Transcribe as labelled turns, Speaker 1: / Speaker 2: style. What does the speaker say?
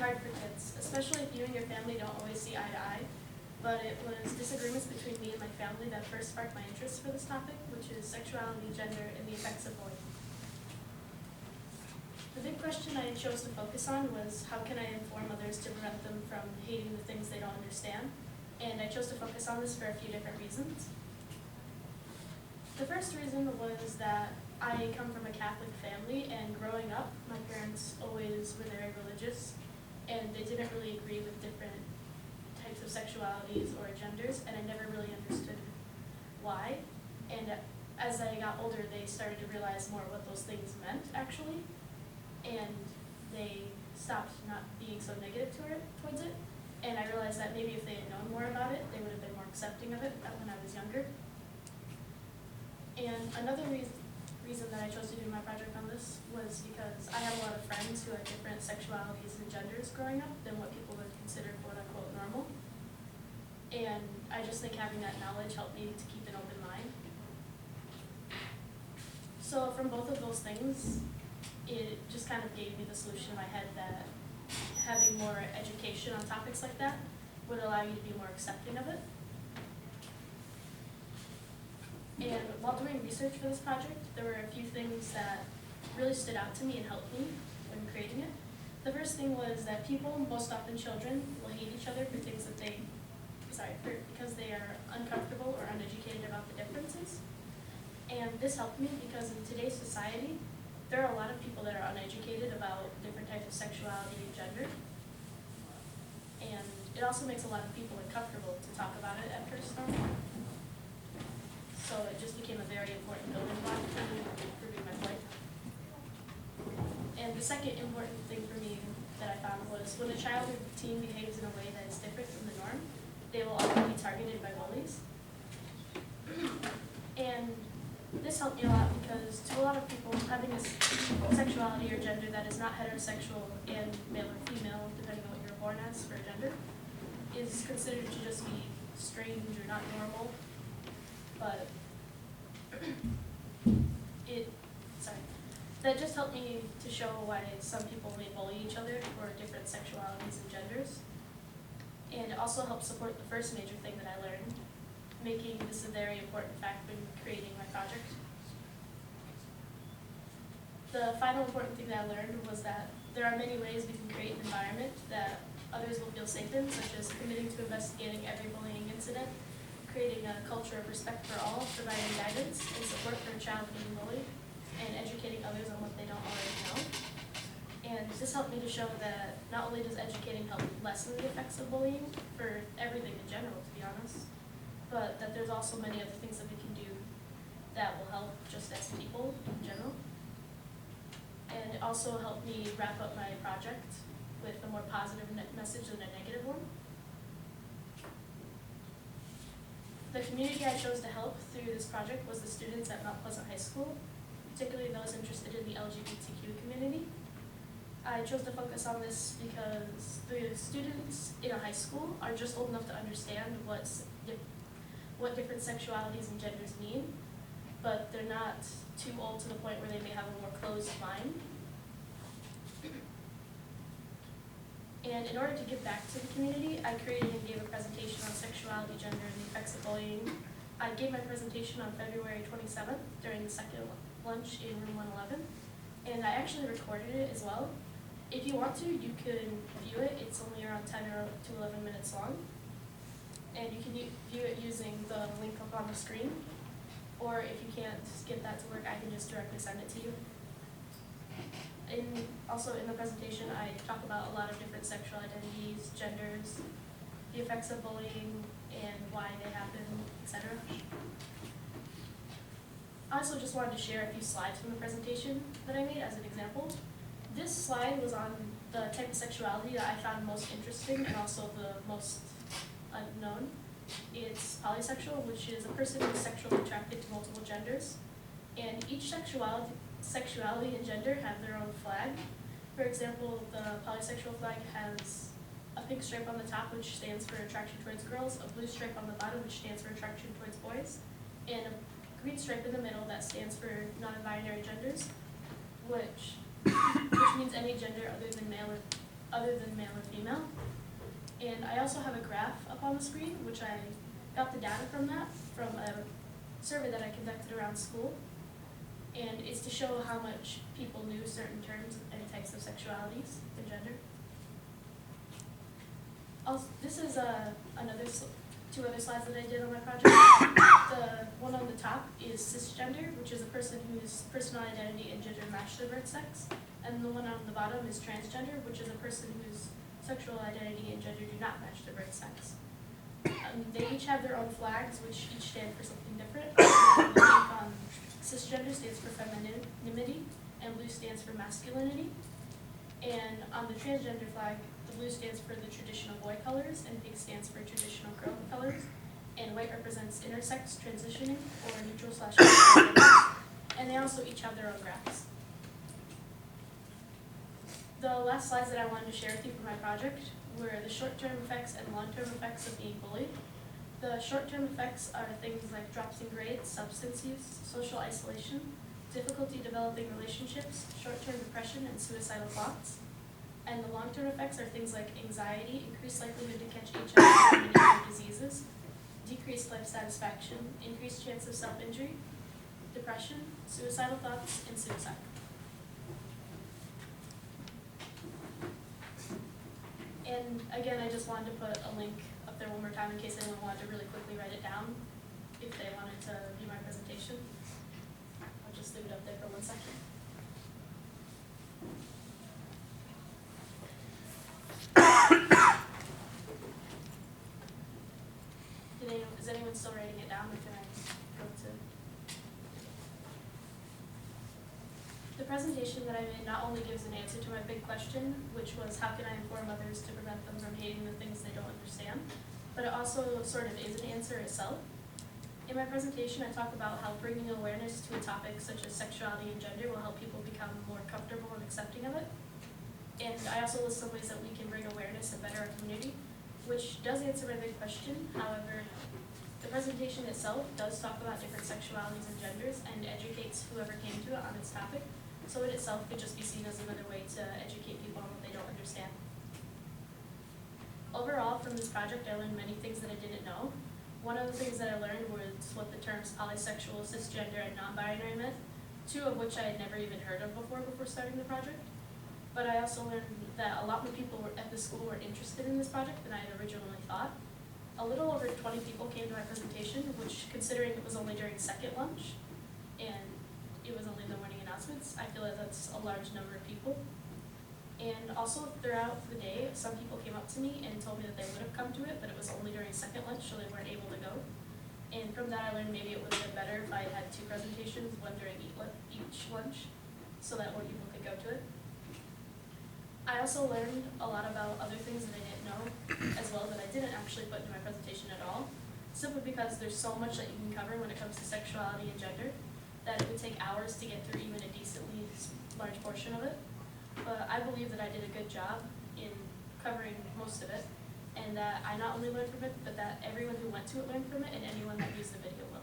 Speaker 1: hard for kids, especially if you and your family don't always see eye to eye. But it was disagreements between me and my family that first sparked my interest for this topic, which is sexuality, gender, and the effects of bullying. The big question I chose to focus on was how can I inform others to prevent them from hating the things they don't understand? And I chose to focus on this for a few different reasons. The first reason was that I come from a Catholic family, and growing up, my parents always were very religious, and they didn't really agree with different types of sexualities or genders, and I never really understood why. And as I got older, they started to realize more what those things meant, actually, and they stopped not being so negative towards it. And I realized that maybe if they had known more about it, they would have been more accepting of it when I was younger. And another reason that I chose to do my project on this was because I had a lot of friends who had different sexualities and genders growing up than what people would consider quote-unquote normal. And I just think having that knowledge helped me to keep an open mind. So from both of those things, it just kind of gave me the solution in my head that having more education on topics like that would allow you to be more accepting of it. And while doing research for this project, there were a few things that really stood out to me and helped me when creating it. The first thing was that people, most often children, will hate each other for things that because they are uncomfortable or uneducated about the differences. And this helped me because in today's society, there are a lot of people that are uneducated about different types of sexuality and gender. And it also makes a lot of people uncomfortable to talk about it at first. So it just became a very important building block for me improving my point. And the second important thing for me that I found was when a child or teen behaves in a way that is different from the norm, they will often be targeted by bullies. And this helped me a lot because to a lot of people, having a sexuality or gender that is not heterosexual and male or female, depending on what you're born as for gender, is considered to just be strange or not normal. But that just helped me to show why some people may bully each other for different sexualities and genders. And it also helped support the first major thing that I learned, making this a very important fact when creating my project. The final important thing that I learned was that there are many ways we can create an environment that others will feel safe in, such as committing to investigating every bullying incident, creating a culture of respect for all, providing guidance and support for a child being bullied, and educating others on what they don't already know. And this helped me to show that not only does educating help lessen the effects of bullying for everything in general, to be honest, but that there's also many other things that we can do that will help just as people in general. And it also helped me wrap up my project with a more positive message than a negative one. The community I chose to help through this project was the students at Mount Pleasant High School, particularly those interested in the LGBTQ community. I chose to focus on this because the students in a high school are just old enough to understand what different sexualities and genders mean, but they're not too old to the point where they may have a more closed mind. And in order to give back to the community, I created and gave a presentation on sexuality, gender, and the effects of bullying. I gave my presentation on February 27th during the second lunch in room 111, and I actually recorded it as well. If you want to, you can view it. It's only around 10 to 11 minutes long, and you can view it using the link up on the screen, or if you can't get that to work, I can just directly send it to you. Also in the presentation, I talk about a lot of different sexual identities, genders, the effects of bullying, and why they happen, etc. I also just wanted to share a few slides from the presentation that I made as an example. This slide was on the type of sexuality that I found most interesting and also the most unknown. It's polysexual, which is a person who is sexually attracted to multiple genders. And each sexuality and gender have their own flag. For example, the polysexual flag has a pink stripe on the top, which stands for attraction towards girls, a blue stripe on the bottom, which stands for attraction towards boys, and a green stripe in the middle that stands for non-binary genders, which means any gender other than male or other than male or female. And I also have a graph up on the screen, which I got the data from a survey that I conducted around school. And it's to show how much people knew certain terms and types of sexualities and gender. Also, this is two other slides that I did on my project. The one on the top is cisgender, which is a person whose personal identity and gender match their birth sex. And the one on the bottom is transgender, which is a person whose sexual identity and gender do not match their birth sex. They each have their own flags, which each stand for something different. The pink on cisgender stands for femininity, and blue stands for masculinity. And on the transgender flag, the blue stands for the traditional boy colors, and pink stands for traditional girl colors. And white represents intersex, transitioning, or neutral/. And they also each have their own graphs. The last slides that I wanted to share with you for my project were the short-term effects and long-term effects of being bullied. The short-term effects are things like drops in grades, substance use, social isolation, difficulty developing relationships, short-term depression, and suicidal thoughts. And the long-term effects are things like anxiety, increased likelihood to catch HIV and other diseases, decreased life satisfaction, increased chance of self-injury, depression, suicidal thoughts, and suicide. And again, I just wanted to put a link up there one more time in case anyone wanted to really quickly write it down if they wanted to view my presentation. I'll just leave it up there for 1 second. Is anyone still writing it down, or can I go to? The presentation that I made not only gives an answer to my big question, which was how can I inform others to prevent them from hating the things they don't understand, but it also sort of is an answer itself. In my presentation, I talk about how bringing awareness to a topic such as sexuality and gender will help people become more comfortable and accepting of it. And I also list some ways that we can bring awareness and better our community, which does answer my big question. However, the presentation itself does talk about different sexualities and genders and educates whoever came to it on its topic. So it itself could just be seen as another way to educate people on what they don't understand. Overall, from this project, I learned many things that I didn't know. One of the things that I learned was what the terms polysexual, cisgender, and non-binary meant, two of which I had never even heard of before starting the project. But I also learned that a lot more people at the school were interested in this project than I had originally thought. A little over 20 people came to my presentation, which, considering it was only during second lunch, and it was only the morning announcements, I feel like that's a large number of people. And also throughout the day, some people came up to me and told me that they would have come to it, but it was only during second lunch, so they weren't able to go. And from that I learned maybe it would have been better if I had two presentations, one during each lunch, so that more people could go to it. I also learned a lot about other things that I didn't know as well that I didn't actually put into my presentation at all, simply because there's so much that you can cover when it comes to sexuality and gender that it would take hours to get through even a decently large portion of it. But I believe that I did a good job in covering most of it, and that I not only learned from it, but that everyone who went to it learned from it, and anyone that used the video will.